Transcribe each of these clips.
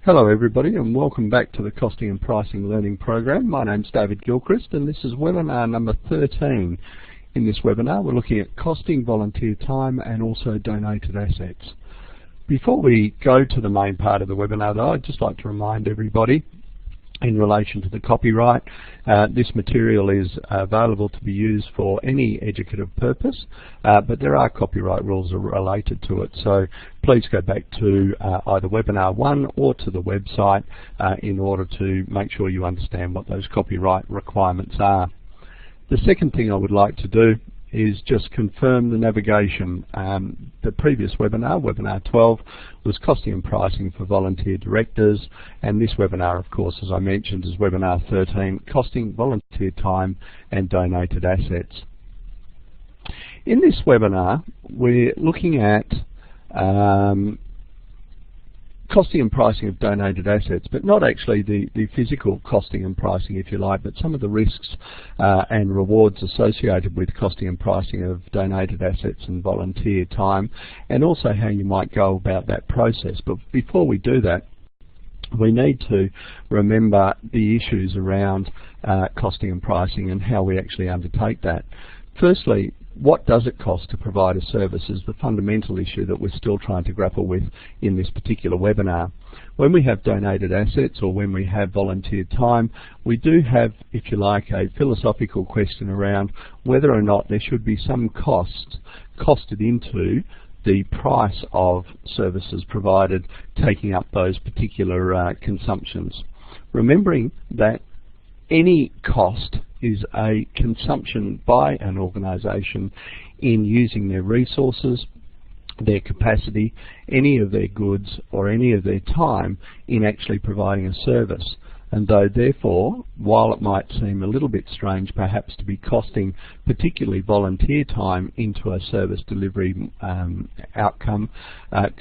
Hello everybody, and welcome back to the Costing and Pricing Learning Program. My name's David Gilchrist, and this is webinar number 13. In this webinar we're looking at costing volunteer time and also donated assets. Before we go to the main part of the webinar though, I'd just like to remind everybody in relation to the copyright, this material is available to be used for any educative purpose, but there are copyright rules related to it, so please go back to either webinar 1 or to the website in order to make sure you understand what those copyright requirements are. The second thing I would like to do is just confirm the navigation. The previous webinar, webinar 12, was costing and pricing for volunteer directors, and this webinar, of course, as I mentioned, is webinar 13, costing volunteer time and donated assets. In this webinar, we're looking at costing and pricing of donated assets, but not actually the physical costing and pricing, if you like, but some of the risks and rewards associated with costing and pricing of donated assets and volunteer time, and also how you might go about that process. But before we do that, we need to remember the issues around costing and pricing and how we actually undertake that. Firstly, what does it cost to provide a service is the fundamental issue that we're still trying to grapple with in this particular webinar. When we have donated assets or when we have volunteer time, we do have, if you like, a philosophical question around whether or not there should be some costs costed into the price of services provided, taking up those particular consumptions. Remembering that any cost is a consumption by an organisation in using their resources, their capacity, any of their goods or any of their time in actually providing a service. And though therefore, while it might seem a little bit strange perhaps to be costing particularly volunteer time into a service delivery outcome,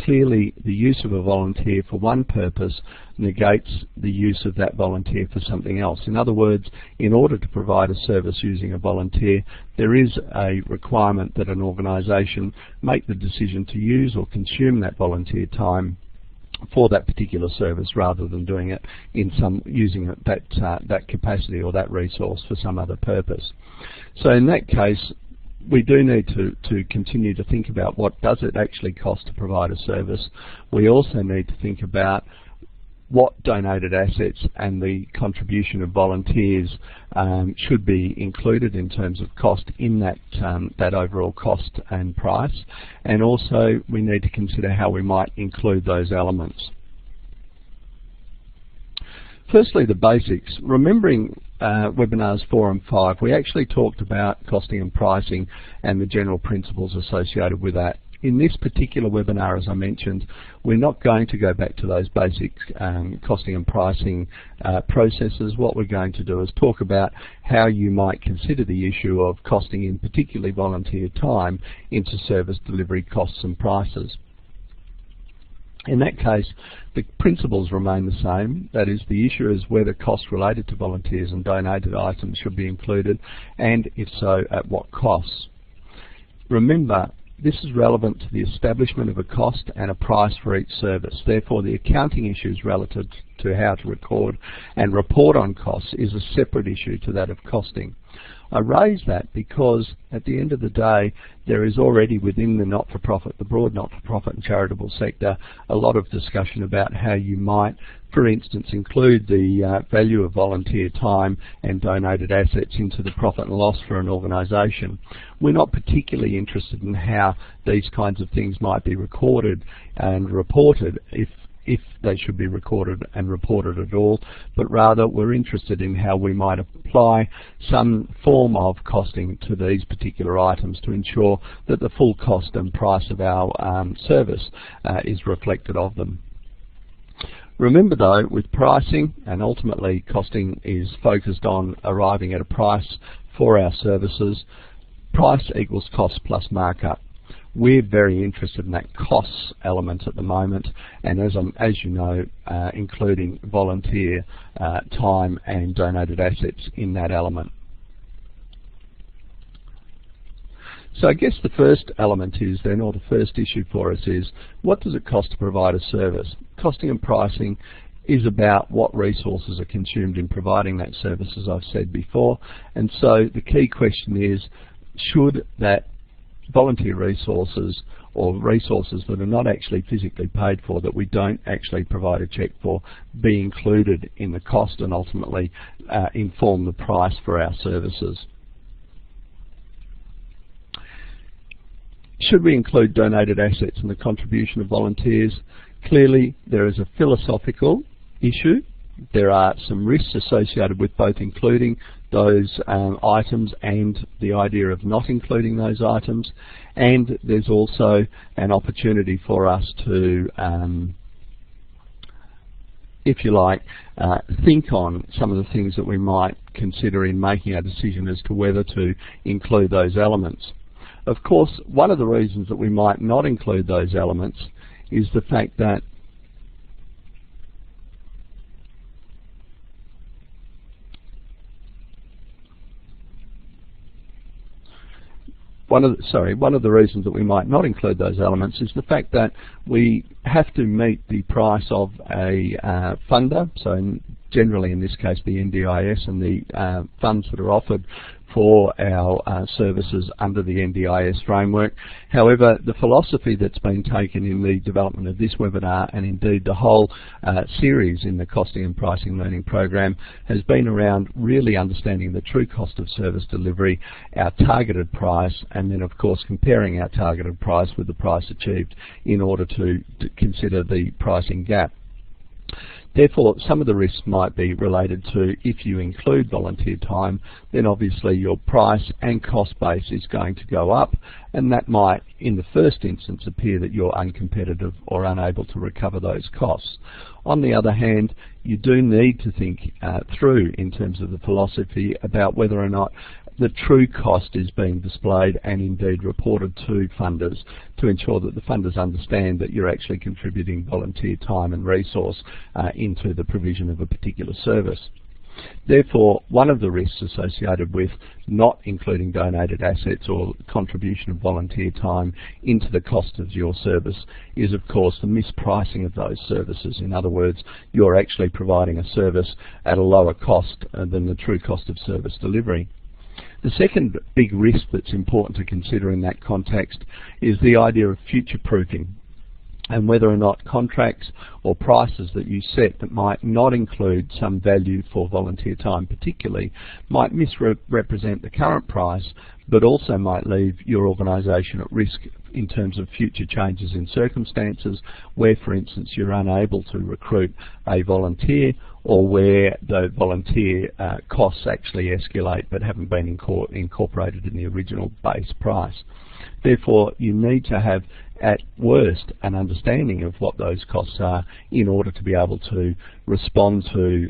clearly the use of a volunteer for one purpose negates the use of that volunteer for something else. In other words, in order to provide a service using a volunteer, there is a requirement that an organisation make the decision to use or consume that volunteer time for that particular service rather than doing it in using that capacity or that resource for some other purpose. So in that case, we do need to continue to think about what does it actually cost to provide a service. We also need to think about what donated assets and the contribution of volunteers should be included in terms of cost in that overall cost and price, and also we need to consider how we might include those elements. Firstly, the basics. Remembering webinars 4 and 5, we actually talked about costing and pricing and the general principles associated with that. In this particular webinar, as I mentioned, we're not going to go back to those basic costing and pricing processes. What we're going to do is talk about how you might consider the issue of costing in particularly volunteer time into service delivery costs and prices. In that case, the principles remain the same. That is, the issue is whether costs related to volunteers and donated items should be included, and if so, at what costs. Remember, this is relevant to the establishment of a cost and a price for each service. Therefore, the accounting issues relative to how to record and report on costs is a separate issue to that of costing. I raise that because at the end of the day, there is already within the not-for-profit, the broad not-for-profit and charitable sector, a lot of discussion about how you might, for instance, include the value of volunteer time and donated assets into the profit and loss for an organisation. We're not particularly interested in how these kinds of things might be recorded and reported, if they should be recorded and reported at all, but rather we're interested in how we might apply some form of costing to these particular items to ensure that the full cost and price of our service is reflected of them. Remember though, with pricing, and ultimately costing is focused on arriving at a price for our services, price equals cost plus markup. We're very interested in that costs element at the moment, and as you know, including volunteer time and donated assets in that element. So I guess the first element is then, or the first issue for us is, what does it cost to provide a service? Costing and pricing is about what resources are consumed in providing that service, as I've said before. And so the key question is, should that volunteer resources or resources that are not actually physically paid for, that we don't actually provide a cheque for, be included in the cost and ultimately inform the price for our services? Should we include donated assets in the contribution of volunteers? Clearly there is a philosophical issue. There are some risks associated with both including those items and the idea of not including those items, and there's also an opportunity for us to, if you like, think on some of the things that we might consider in making our decision as to whether to include those elements. Of course, one of the reasons that we might not include those elements is the fact that one of the reasons that we might not include those elements is the fact that we have to meet the price of a funder, so generally in this case the NDIS and the funds that are offered for our services under the NDIS framework. However, the philosophy that's been taken in the development of this webinar, and indeed the whole series in the Costing and Pricing Learning Program, has been around really understanding the true cost of service delivery, our targeted price, and then of course comparing our targeted price with the price achieved in order to consider the pricing gap. Therefore, some of the risks might be related to, if you include volunteer time, then obviously your price and cost base is going to go up, and that might, in the first instance, appear that you're uncompetitive or unable to recover those costs. On the other hand, you do need to think through, in terms of the philosophy, about whether or not the true cost is being displayed and indeed reported to funders, to ensure that the funders understand that you're actually contributing volunteer time and resource into the provision of a particular service. Therefore, one of the risks associated with not including donated assets or contribution of volunteer time into the cost of your service is, of course, the mispricing of those services. In other words, you're actually providing a service at a lower cost than the true cost of service delivery. The second big risk that's important to consider in that context is the idea of future-proofing, and whether or not contracts or prices that you set that might not include some value for volunteer time particularly might misrepresent the current price, but also might leave your organisation at risk in terms of future changes in circumstances where, for instance, you're unable to recruit a volunteer, or where the volunteer costs actually escalate but haven't been incorporated in the original base price. Therefore, you need to have, at worst, an understanding of what those costs are in order to be able to respond to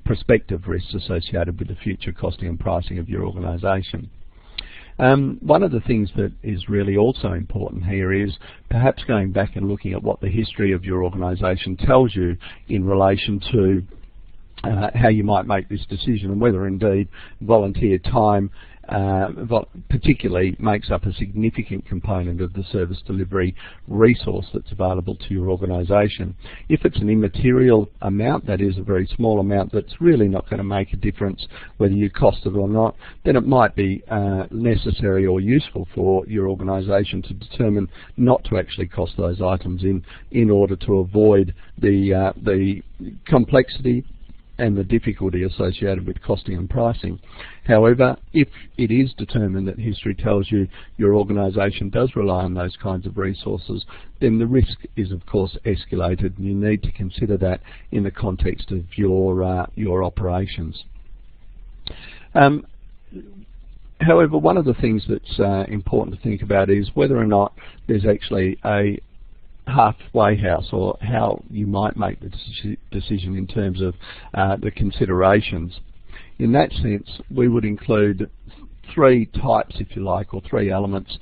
prospective risks associated with the future costing and pricing of your organisation. One of the things that is really also important here is perhaps going back and looking at what the history of your organisation tells you in relation to how you might make this decision, and whether indeed volunteer time particularly makes up a significant component of the service delivery resource that's available to your organisation. If it's an immaterial amount, that is a very small amount that's really not going to make a difference whether you cost it or not, then it might be necessary or useful for your organisation to determine not to actually cost those items in order to avoid the complexity and the difficulty associated with costing and pricing. However, if it is determined that history tells you your organisation does rely on those kinds of resources, then the risk is of course escalated, and you need to consider that in the context of your operations. However, one of the things that's important to think about is whether or not there's actually a halfway house, or how you might make the decision in terms of the considerations. In that sense, we would include three types, if you like, or three elements,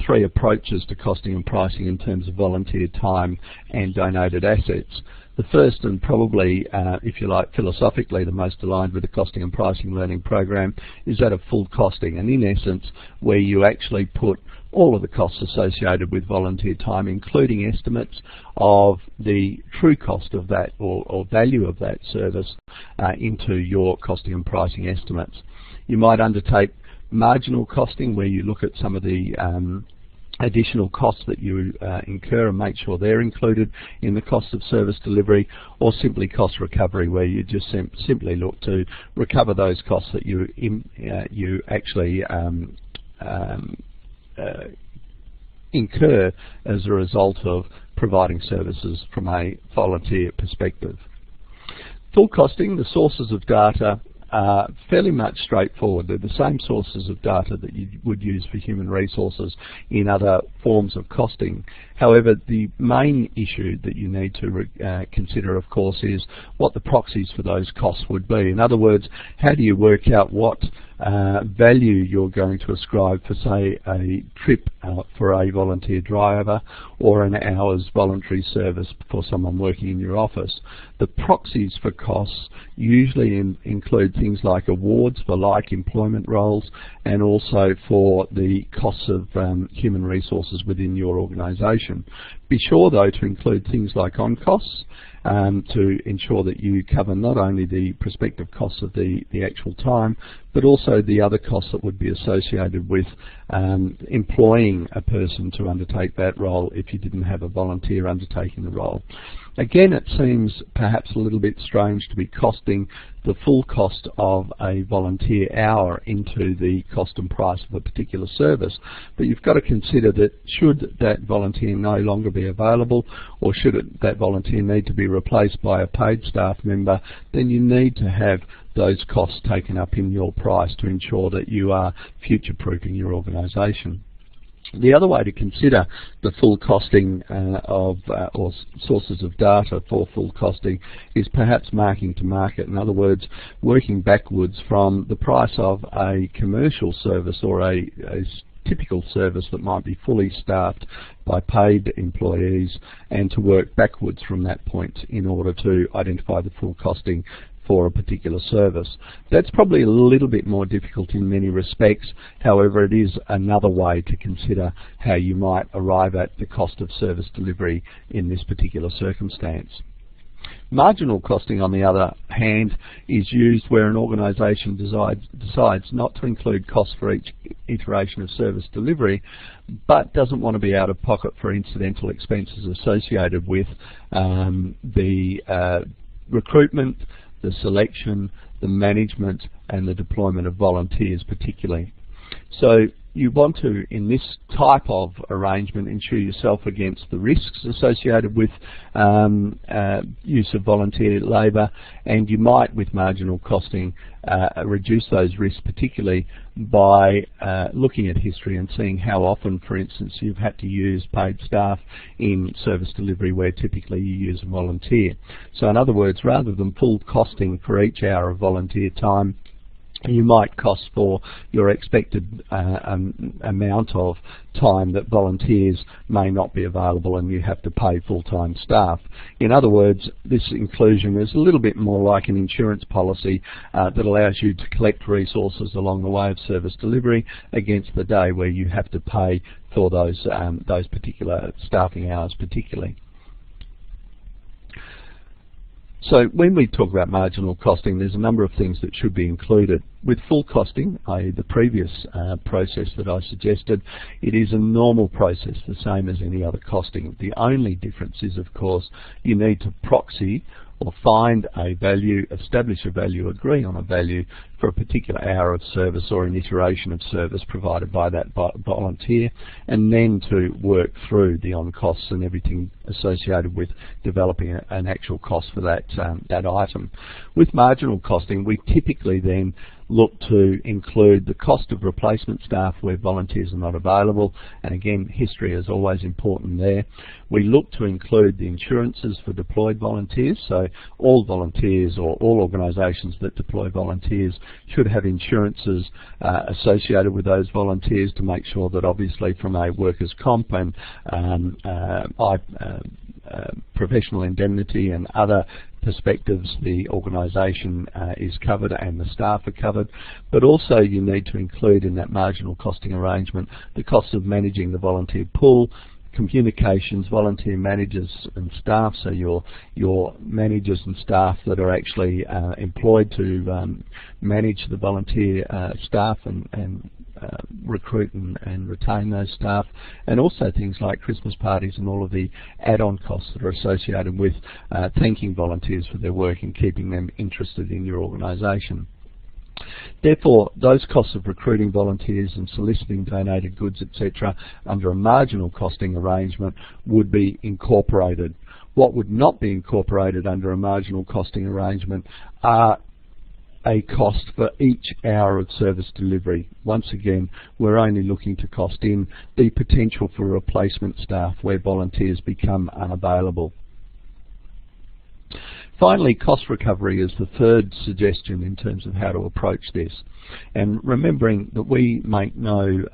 three approaches to costing and pricing in terms of volunteer time and donated assets. The first, and probably, if you like, philosophically the most aligned with the costing and pricing learning program, is that of full costing, and in essence where you actually put all of the costs associated with volunteer time, including estimates of the true cost of that or value of that service into your costing and pricing estimates. You might undertake marginal costing, where you look at some of the additional costs that you incur and make sure they're included in the cost of service delivery, or simply cost recovery, where you just simply look to recover those costs that you actually incur as a result of providing services from a volunteer perspective. Full costing, the sources of data are fairly much straightforward. They're the same sources of data that you would use for human resources in other forms of costing. However, the main issue that you need to consider, of course, is what the proxies for those costs would be. In other words, how do you work out what value you're going to ascribe for, say, a trip for a volunteer driver or an hour's voluntary service for someone working in your office? The proxies for costs usually include things like awards for like employment roles, and also for the costs of human resources within your organisation. Be sure, though, to include things like on costs to ensure that you cover not only the prospective costs of the actual time, but also the other costs that would be associated with employing a person to undertake that role if you didn't have a volunteer undertaking the role. Again, it seems perhaps a little bit strange to be costing the full cost of a volunteer hour into the cost and price of a particular service, but you've got to consider that should that volunteer no longer be available, or should that volunteer need to be replaced by a paid staff member, then you need to have those costs taken up in your price to ensure that you are future-proofing your organisation. The other way to consider the full costing or sources of data for full costing is perhaps marking to market. In other words, working backwards from the price of a commercial service or a typical service that might be fully staffed by paid employees, and to work backwards from that point in order to identify the full costing for a particular service. That's probably a little bit more difficult in many respects. However, it is another way to consider how you might arrive at the cost of service delivery in this particular circumstance. Marginal costing, on the other hand, is used where an organisation decides not to include costs for each iteration of service delivery, but doesn't want to be out of pocket for incidental expenses associated with the recruitment, the selection, the management, and the deployment of volunteers particularly. So you want to, in this type of arrangement, insure yourself against the risks associated with use of volunteer labour, and you might, with marginal costing, reduce those risks, particularly by looking at history and seeing how often, for instance, you've had to use paid staff in service delivery where typically you use a volunteer. So in other words, rather than full costing for each hour of volunteer time, you might cost for your expected amount of time that volunteers may not be available and you have to pay full-time staff. In other words, this inclusion is a little bit more like an insurance policy that allows you to collect resources along the way of service delivery against the day where you have to pay for those particular staffing hours particularly. So when we talk about marginal costing, there's a number of things that should be included. With full costing, i.e. the previous process that I suggested, it is a normal process, the same as any other costing. The only difference is, of course, you need to proxy or find a value, establish a value, agree on a value for a particular hour of service or an iteration of service provided by that volunteer, and then to work through the on-costs and everything associated with developing an actual cost for that item. With marginal costing, we typically then look to include the cost of replacement staff where volunteers are not available, and again, history is always important there. We look to include the insurances for deployed volunteers, so all volunteers or all organisations that deploy volunteers should have insurances associated with those volunteers to make sure that obviously from a workers' comp and professional indemnity and other perspectives the organisation is covered and the staff are covered, but also you need to include in that marginal costing arrangement the cost of managing the volunteer pool, communications, volunteer managers and staff, so your managers and staff that are actually employed to manage the volunteer staff and recruit and retain those staff, and also things like Christmas parties and all of the add-on costs that are associated with thanking volunteers for their work and keeping them interested in your organisation. Therefore, those costs of recruiting volunteers and soliciting donated goods, etc., under a marginal costing arrangement would be incorporated. What would not be incorporated under a marginal costing arrangement are a cost for each hour of service delivery. Once again, we're only looking to cost in the potential for replacement staff where volunteers become unavailable. Finally, cost recovery is the third suggestion in terms of how to approach this. And remembering that we make no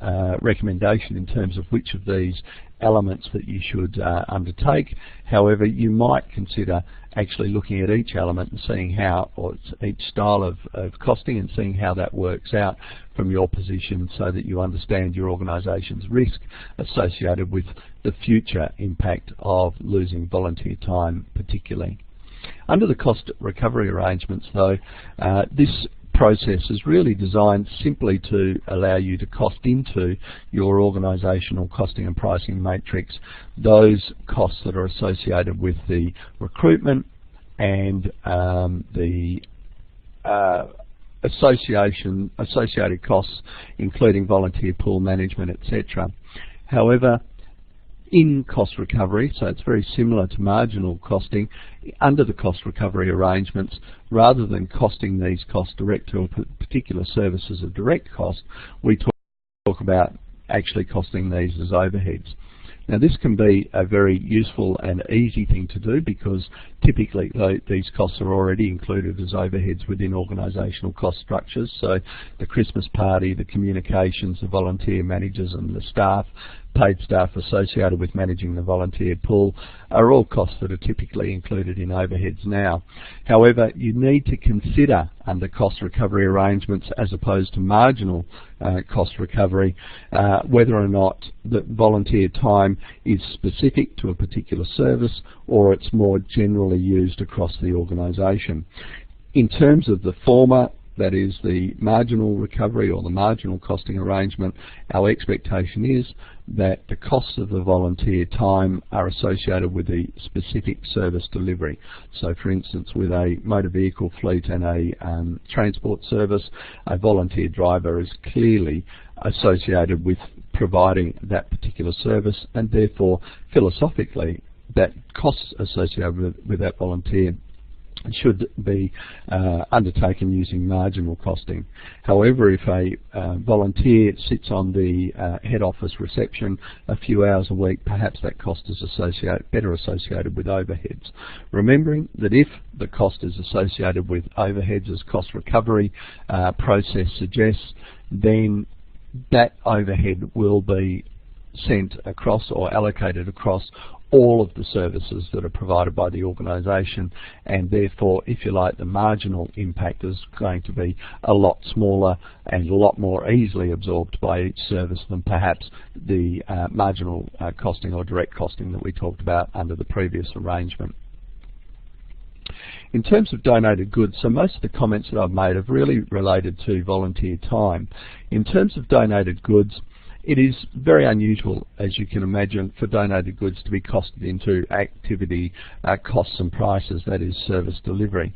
recommendation in terms of which of these elements that you should undertake. However, you might consider actually looking at each element and seeing how, or each style of costing, and seeing how that works out from your position so that you understand your organisation's risk associated with the future impact of losing volunteer time particularly. Under the cost recovery arrangements though, this process is really designed simply to allow you to cost into your organisational costing and pricing matrix those costs that are associated with the recruitment and the associated costs, including volunteer pool management, etc. However, in cost recovery, so it's very similar to marginal costing, under the cost recovery arrangements, rather than costing these costs direct to a particular service as a direct cost, we talk about actually costing these as overheads. Now this can be a very useful and easy thing to do because typically these costs are already included as overheads within organisational cost structures. So the Christmas party, the communications, the volunteer managers and the staff, paid staff associated with managing the volunteer pool are all costs that are typically included in overheads now. However, you need to consider under cost recovery arrangements as opposed to marginal cost recovery whether or not the volunteer time is specific to a particular service or it's more generally used across the organisation. In terms of the former, that is the marginal recovery or the marginal costing arrangement, our expectation is that the costs of the volunteer time are associated with the specific service delivery. So for instance, with a motor vehicle fleet and a transport service, a volunteer driver is clearly associated with providing that particular service, and therefore philosophically that costs associated with that volunteer should be undertaken using marginal costing. However, if a volunteer sits on the head office reception a few hours a week, perhaps that cost is better associated with overheads. Remembering that if the cost is associated with overheads as cost recovery process suggests, then that overhead will be sent across or allocated across all of the services that are provided by the organisation, and therefore, if you like, the marginal impact is going to be a lot smaller and a lot more easily absorbed by each service than perhaps the marginal costing or direct costing that we talked about under the previous arrangement. In terms of donated goods, so most of the comments that I've made have really related to volunteer time. In terms of donated goods, it is very unusual, as you can imagine, for donated goods to be costed into activity costs and prices, that is service delivery.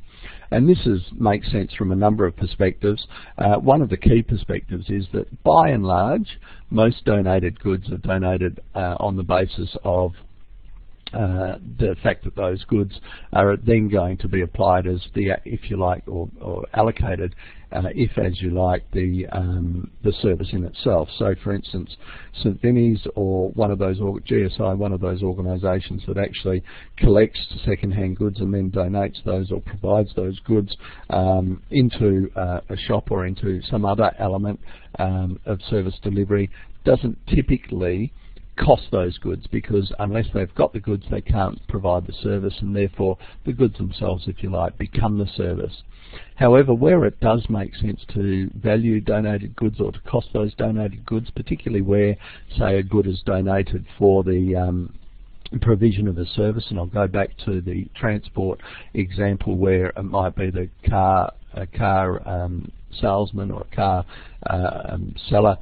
And this makes sense from a number of perspectives. One of the key perspectives is that by and large, most donated goods are donated on the basis of the fact that those goods are then going to be applied as the, if you like, or allocated, if as you like, the service in itself. So, for instance, St Vinny's or one of those, or GSI, one of those organisations that actually collects second-hand goods and then donates those or provides those goods into a shop or into some other element of service delivery, doesn't typically cost those goods, because unless they've got the goods they can't provide the service, and therefore the goods themselves, if you like, become the service. However, where it does make sense to value donated goods or to cost those donated goods, particularly where, say, a good is donated for the provision of a service, and I'll go back to the transport example where it might be the car salesman or a car seller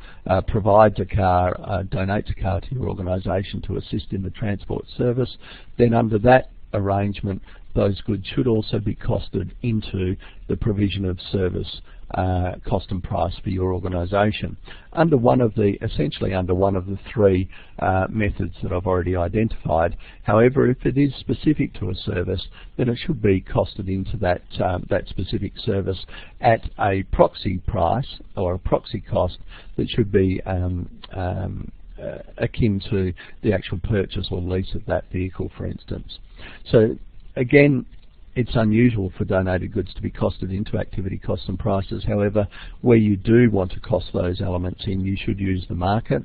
provides a car, donates a car to your organisation to assist in the transport service, then under that arrangement those goods should also be costed into the provision of service cost and price for your organisation under one of the, essentially under one of the three methods that I've already identified. However, if it is specific to a service, then it should be costed into that that specific service at a proxy price or a proxy cost that should be akin to the actual purchase or lease of that vehicle, for instance. So again, it's unusual for donated goods to be costed into activity costs and prices. However, where you do want to cost those elements in, you should use the market.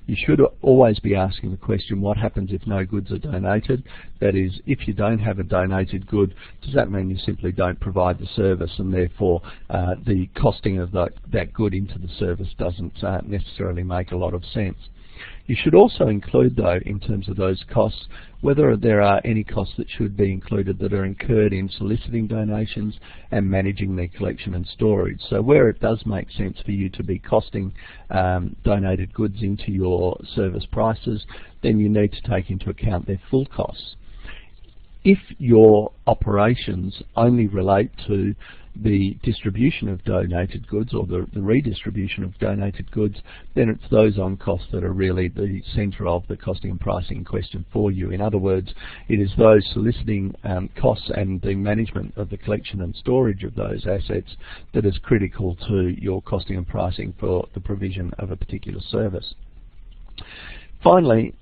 You should always be asking the question, what happens if no goods are donated? That is, if you don't have a donated good, does that mean you simply don't provide the service, and therefore the costing of that good into the service doesn't necessarily make a lot of sense? You should also include, though, in terms of those costs, whether there are any costs that should be included that are incurred in soliciting donations and managing their collection and storage. So where it does make sense for you to be costing donated goods into your service prices, then you need to take into account their full costs. If your operations only relate to the distribution of donated goods or the redistribution of donated goods, then it's those on costs that are really the centre of the costing and pricing question for you. In other words, it is those soliciting costs and the management of the collection and storage of those assets that is critical to your costing and pricing for the provision of a particular service. Finally,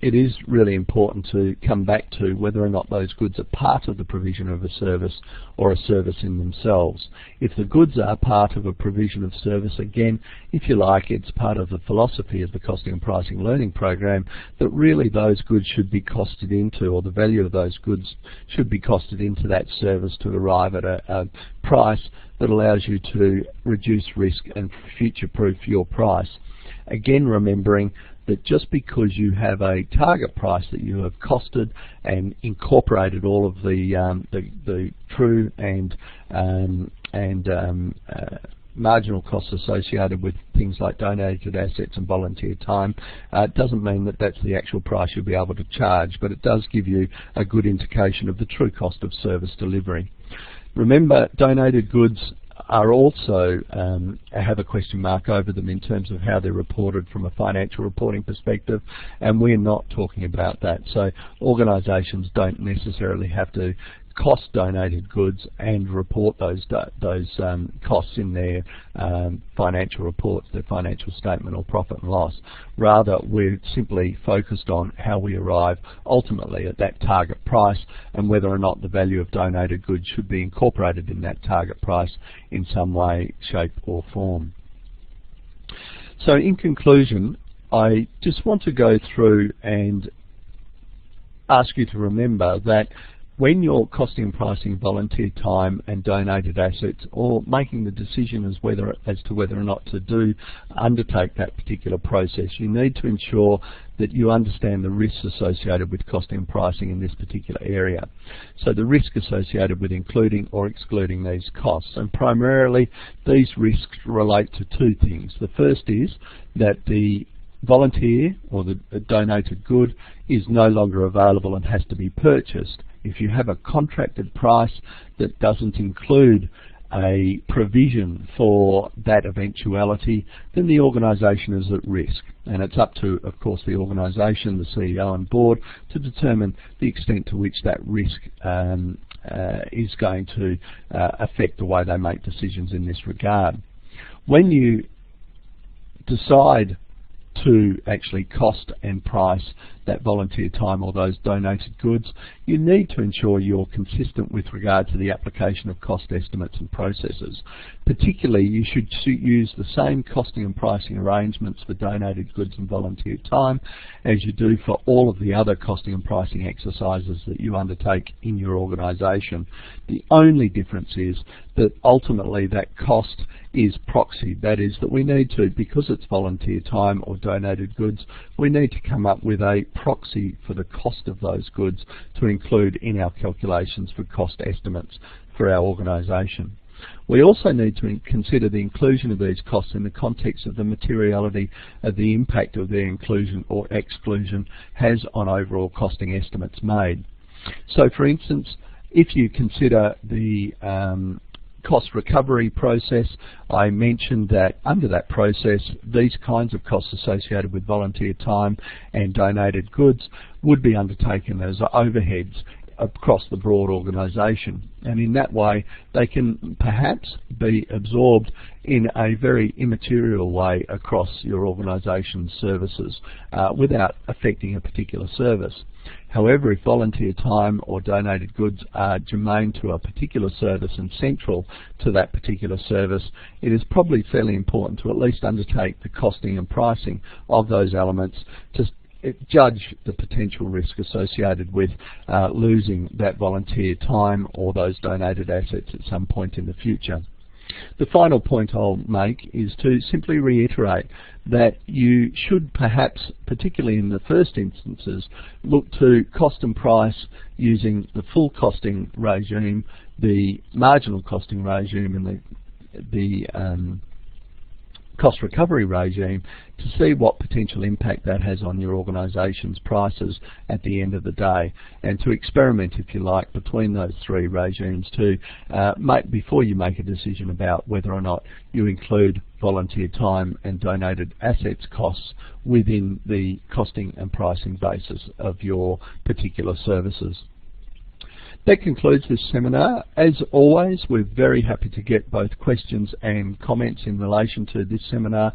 it is really important to come back to whether or not those goods are part of the provision of a service or a service in themselves. If the goods are part of a provision of service, again, if you like, it's part of the philosophy of the Costing and Pricing Learning Program that really those goods should be costed into, or the value of those goods should be costed into that service to arrive at a price that allows you to reduce risk and future-proof your price. Again, remembering that just because you have a target price that you have costed and incorporated all of the true and marginal costs associated with things like donated assets and volunteer time, doesn't mean that that's the actual price you'll be able to charge, but it does give you a good indication of the true cost of service delivery. Remember, donated goods are also have a question mark over them in terms of how they're reported from a financial reporting perspective, and we're not talking about that. So organisations don't necessarily have to cost donated goods and report those costs in their financial reports, their financial statement or profit and loss. Rather, we're simply focused on how we arrive ultimately at that target price and whether or not the value of donated goods should be incorporated in that target price in some way, shape or form. So in conclusion, I just want to go through and ask you to remember that when you're costing and pricing volunteer time and donated assets, or making the decision as to whether or not to undertake that particular process, you need to ensure that you understand the risks associated with costing and pricing in this particular area. So the risk associated with including or excluding these costs, and primarily these risks relate to two things. The first is that the volunteer or the donated good is no longer available and has to be purchased. If you have a contracted price that doesn't include a provision for that eventuality, then the organisation is at risk. And it's up to, of course, the organisation, the CEO and board, to determine the extent to which that risk is going to affect the way they make decisions in this regard. When you decide to actually cost and price that volunteer time or those donated goods, you need to ensure you're consistent with regard to the application of cost estimates and processes. Particularly, you should use the same costing and pricing arrangements for donated goods and volunteer time as you do for all of the other costing and pricing exercises that you undertake in your organisation. The only difference is that ultimately that cost is proxy. That is, that we need to, because it's volunteer time or donated goods, we need to come up with a proxy for the cost of those goods to include in our calculations for cost estimates for our organisation. We also need to consider the inclusion of these costs in the context of the materiality of the impact of their inclusion or exclusion has on overall costing estimates made. So, for instance, if you consider the cost recovery process, I mentioned that under that process these kinds of costs associated with volunteer time and donated goods would be undertaken as overheads across the broad organisation, and in that way they can perhaps be absorbed in a very immaterial way across your organisation's services without affecting a particular service. However, if volunteer time or donated goods are germane to a particular service and central to that particular service, it is probably fairly important to at least undertake the costing and pricing of those elements to judge the potential risk associated with losing that volunteer time or those donated assets at some point in the future. The final point I'll make is to simply reiterate that you should perhaps, particularly in the first instances, look to cost and price using the full costing regime, the marginal costing regime, and the cost recovery regime to see what potential impact that has on your organisation's prices at the end of the day, and to experiment, if you like, between those three regimes to before you make a decision about whether or not you include volunteer time and donated assets costs within the costing and pricing basis of your particular services. That concludes this seminar. As always, we're very happy to get both questions and comments in relation to this seminar,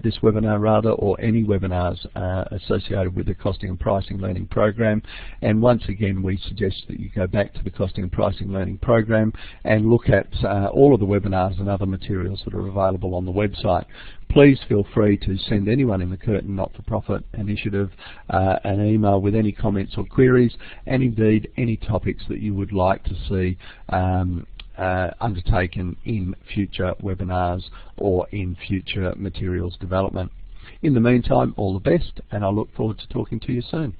this webinar rather, or any webinars associated with the Costing and Pricing Learning Program. And once again, we suggest that you go back to the Costing and Pricing Learning Program and look at all of the webinars and other materials that are available on the website. Please feel free to send anyone in the Curtin Not-for-Profit Initiative an email with any comments or queries, and indeed any topics that you would like to see undertaken in future webinars or in future materials development. In the meantime, all the best, and I look forward to talking to you soon.